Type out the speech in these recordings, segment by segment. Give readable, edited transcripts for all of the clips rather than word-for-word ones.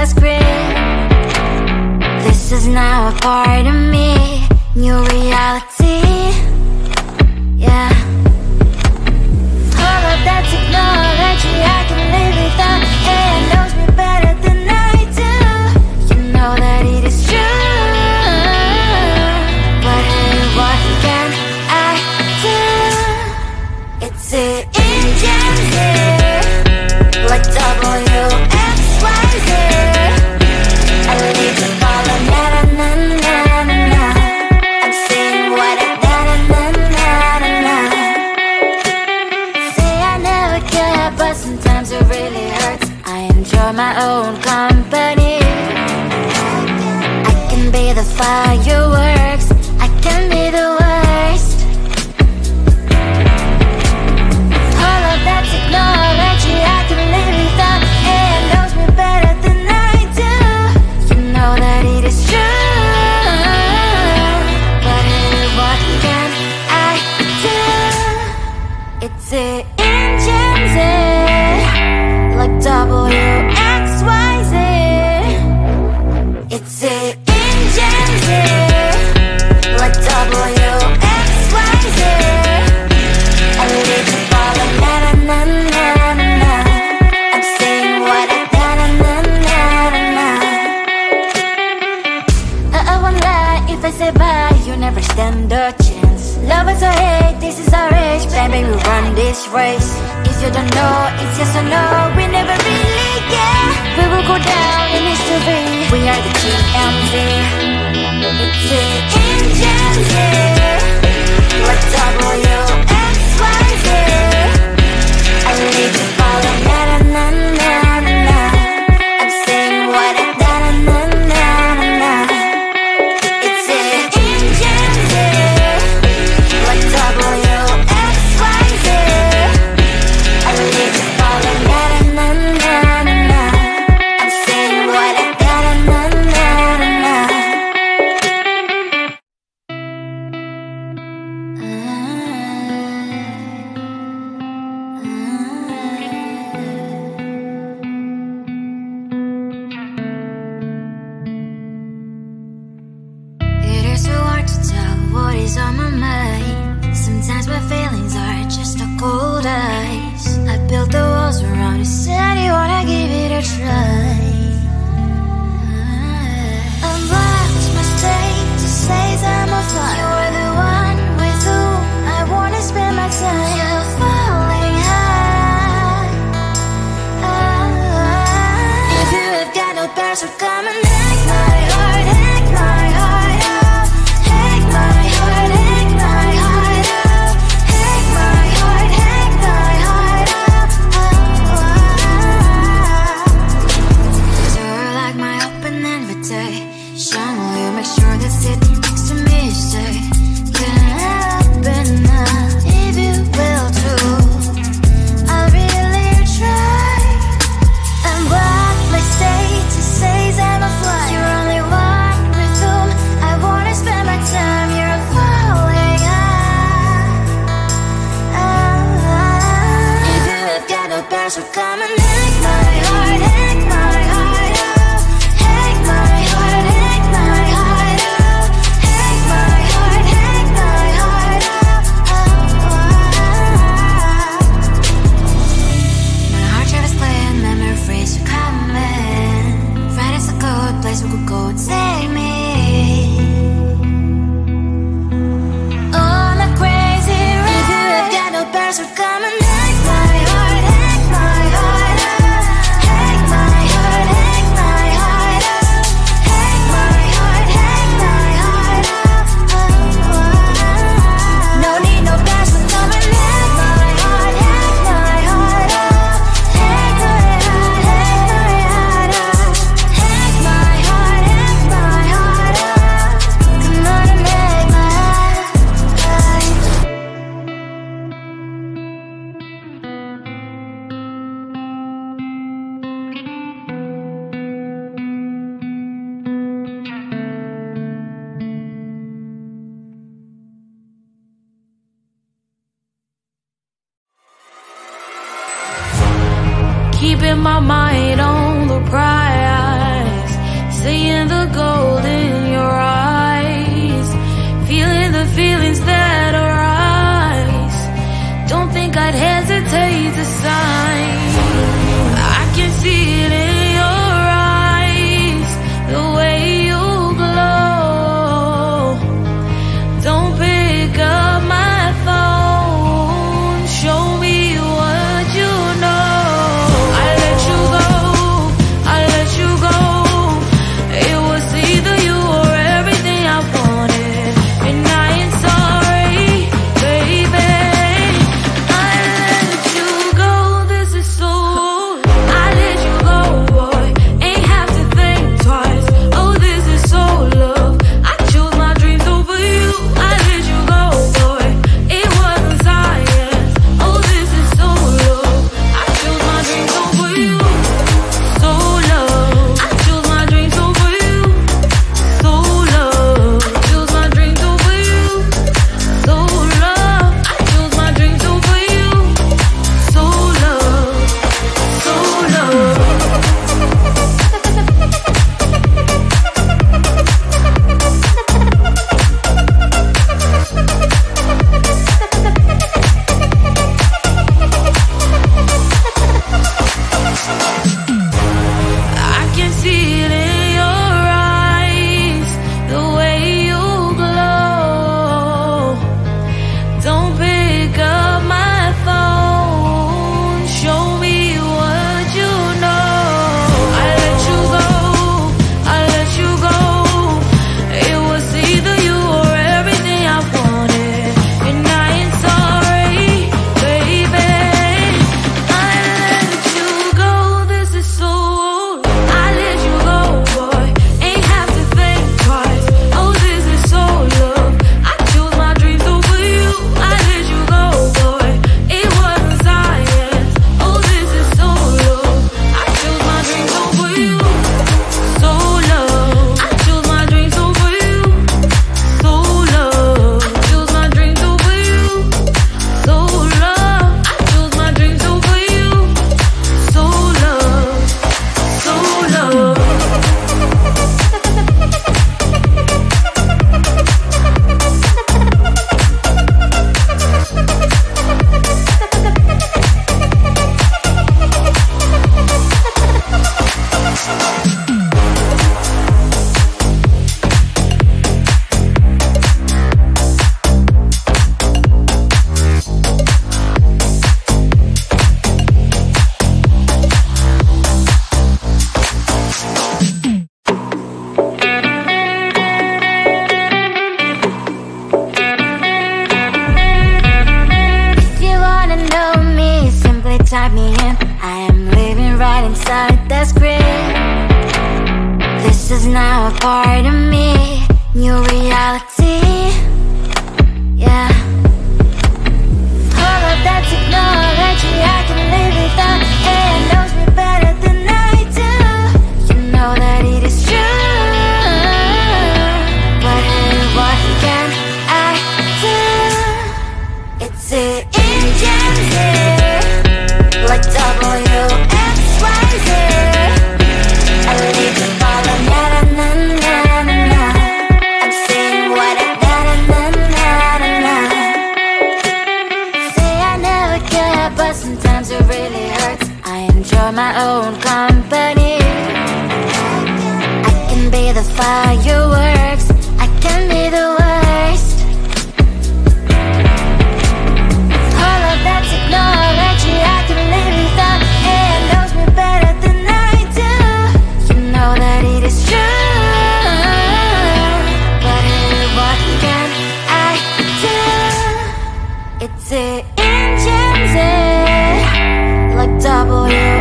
last grip. This is now a part of me, new reality. Yeah. All of that technology I can live without. AI knows me better than I do. You know that it is true. But hey, what can I do? It's an engine here, like WXYZ. I need to follow na-na-na-na-na-na. I'm saying what I na-na-na-na-na-na. Say I never care, but sometimes it really hurts. I enjoy my own company. I can be the fireworks, I can be the worst. All of that technology I can live without. AI knows me better than I do. You know that it is true. But hey, what can I do? It's an engine, like WXYZ. It's an engine, like WXYZ. I need to follow na-na-na-na-na-na. I'm saying what I na-na-na-na-na-na. I won't lie if I say bye, you never stand a chance. Love is or hate, this is our age. Baby, we run this race. If you don't know, it's yes or no. We never really get. We will go down in history. We are the GMZ. It's an engine, like WXYZ. I need to follow na-na-na-na-na-na. I'm saying what I na-na-na-na-na-na. It's an engine, like WXYZ. I need to follow na-na-na-na-na-na. I'm saying what I na-na-na-na-na-na. It is so hard to tell what is on my mind. Sometimes my feelings are just a cold ice. I built the walls around you, said you wanna give it a try. Unlocked my state to say I'm a fly. You are the one with whom I wanna spend my time. You're falling high. If you have got no bears, so come and hack my heart, hack my heart up. Hack my heart, hack my heart up. Hack my heart, hack my heart up. You're like my open invitation. Will you make sure that sitting next to me is safe? Can I open up if you will too? I'll really try. And what my state to say I'm a fly. You're only one with whom I wanna spend my time. You're falling high. If you have got no bears, so come and hack my heart, hack my heart up. Hack my heart, hack my heart up. Hack my heart, hack my heart up. My heart travels playing memories are coming. Right as a good place we could go and take me. On a crazy ride. If you have got no bears, so come and hack my heart, hack my heart up. Hack my heart, hack my heart up. Hack my heart, hack my heart up. No need no bears, so come and hack my heart, hack my heart up. Hack my heart, hack my heart up. Hack my heart, hack my heart up. Come on and hack my heart. Keeping my mind on the prize. the gold in your eyes, feeling the feelings that arise. Don't think I'd hesitate to sign. I can see it in your eyes, the way you glow. Don't pick up my phone, show me what you know. I let you go, I let you go. It was either you or everything I wanted, and I ain't sorry, baby. I let you go, this is so. I let you go, boy, ain't have to think twice. Oh, this is so love. I chose my dreams over you. I let you go, boy, it wasn't science. Oh, this is so love. I chose my dreams over you. So love. I chose my dreams over you. So love. I chose my dreams over you. So love. I chose my dreams over you. So love. So love. I can see it in your eyes, the way you glow. Don't pick up my phone, show me what you know. I let you go, I let you go. It was either you or everything I wanted, and I ain't sorry, baby. I let you go, this is so. I let you go, boy, ain't have to think twice. Oh, this is so love. I chose my dreams over you. I let you go, boy, it wasn't science. Oh, this is so love. I chose my dreams over you. So love. I chose my dreams over you. So love. I chose my dreams over you. So love. I chose my dreams over you. So love. So love. If you wanna know me, simply type me in. I am living right inside the screen. This is now a part of me, new reality. Yeah. All of that technology I can live without, and knows me better than I do. You know that it is true, but hey, what can I do? It's the engines here, like WXYZ. I leave the ball on na na na na na. I'm saying what I na na na na na. Say I never care, but sometimes it really hurts. I enjoy my own company. I can be the fireworks, I can be the worst. All of that technology I can live without, and knows me better than I do. You know that it is true, but hey, what can I do? It's the engines, like WXYZ.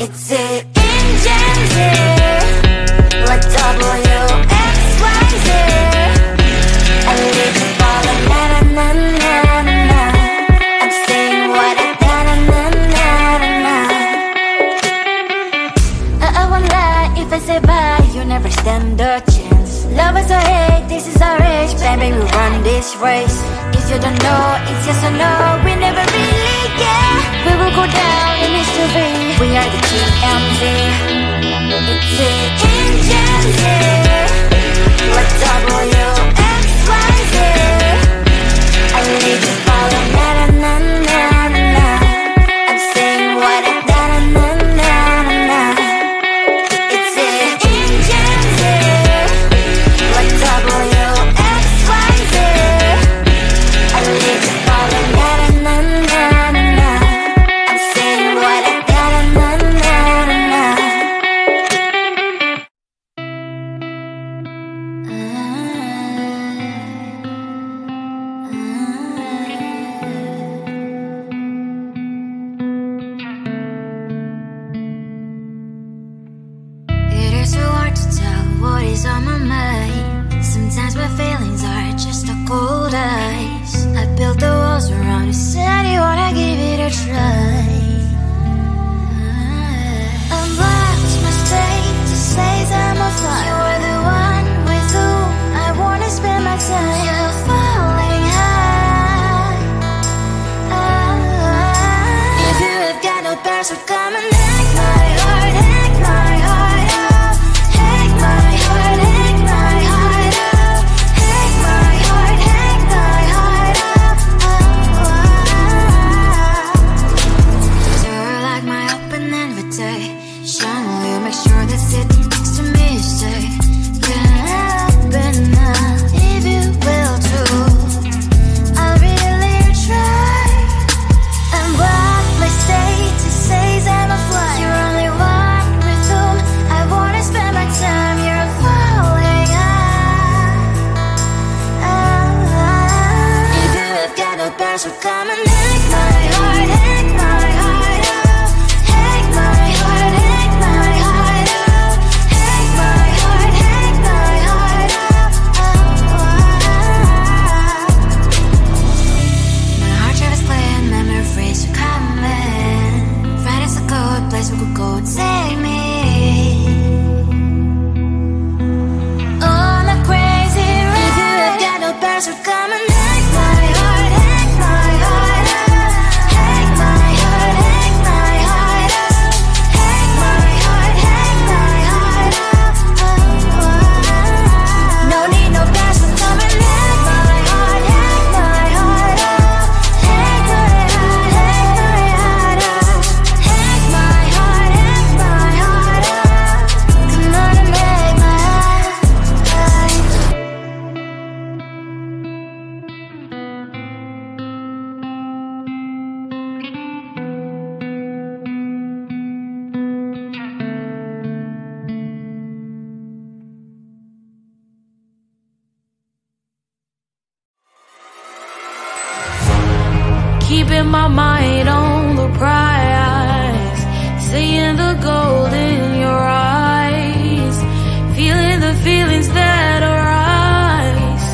It's the engines, like WXYZ. I live the ball on na na na na na. I'm saying what I na na na na na. I won't lie if I say bye, you never stand a chance. Love is or hate, this is our age, baby, we run this race. If you don't know, it's yes or no, we never really care. We will go down in history, we are the GMZ. what is on my mind. Sometimes my feelings are just a cold ice. I built the walls around you, said you wanna give it a try. Unlocked my state to say I'm a fly. You are the one with whom I wanna spend my time. You're falling high. If you have got no bears, so come and hack my heart, hack my heart out. Hack my heart, hack my heart out. Hack my heart, hack my heart out. You're like my open invitation. Will you make sure that sitting next to me is safe? Yeah, open up if you will too. I'll really try and block my state to say I'm a fly. You're only one with whom I wanna spend my time. You're falling high. If you have got no bears, so come and hack my heart, hack my heart out. Hack my heart, hack my heart out. Hack my heart, hack my heart out. My heart travels clear, memories are coming. Right as a good place we could go and take me. On a crazy ride. If you have got no bears, so come and hack my heart, hack my heart out. Hack my heart, hack my heart out. Hack my heart, hack my heart out. No need no bears, so come and hack my heart, hack my heart out. Hack my heart, hack my heart out. Hack my heart, hack my heart out. Come on and make my heart. Keeping my mind on the prize, seeing the gold in your eyes, feeling the feelings that arise.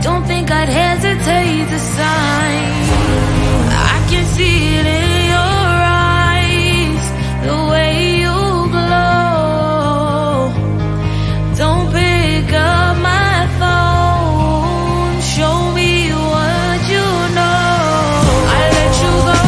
Don't think I'd hesitate to sign. I can see it in your eyes, the way you glow. Don't pick up my phone, show me what you know. I let you go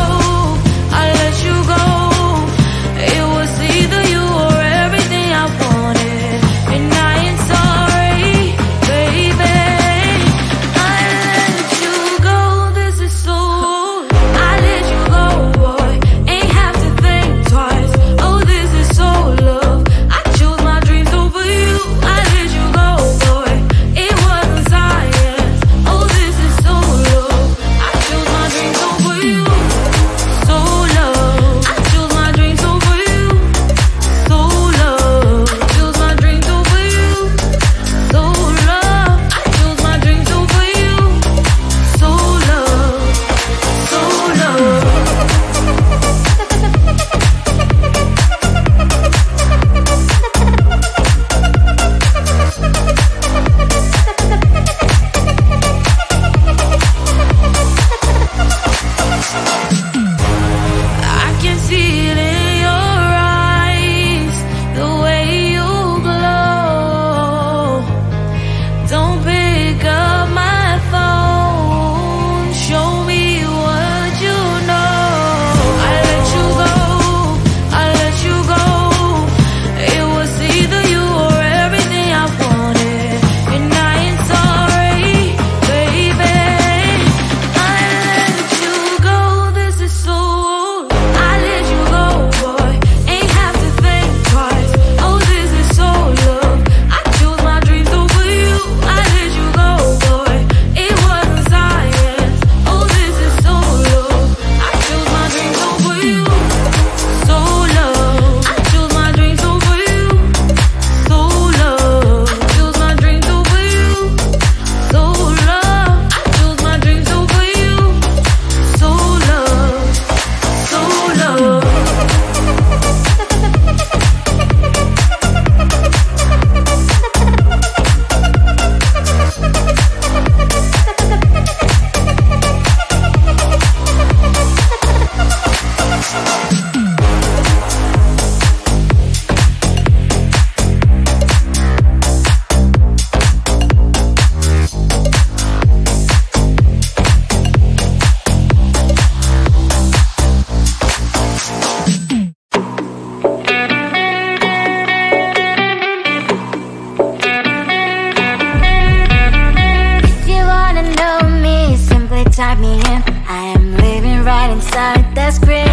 type me in. I am living right inside the script.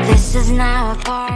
This is now a part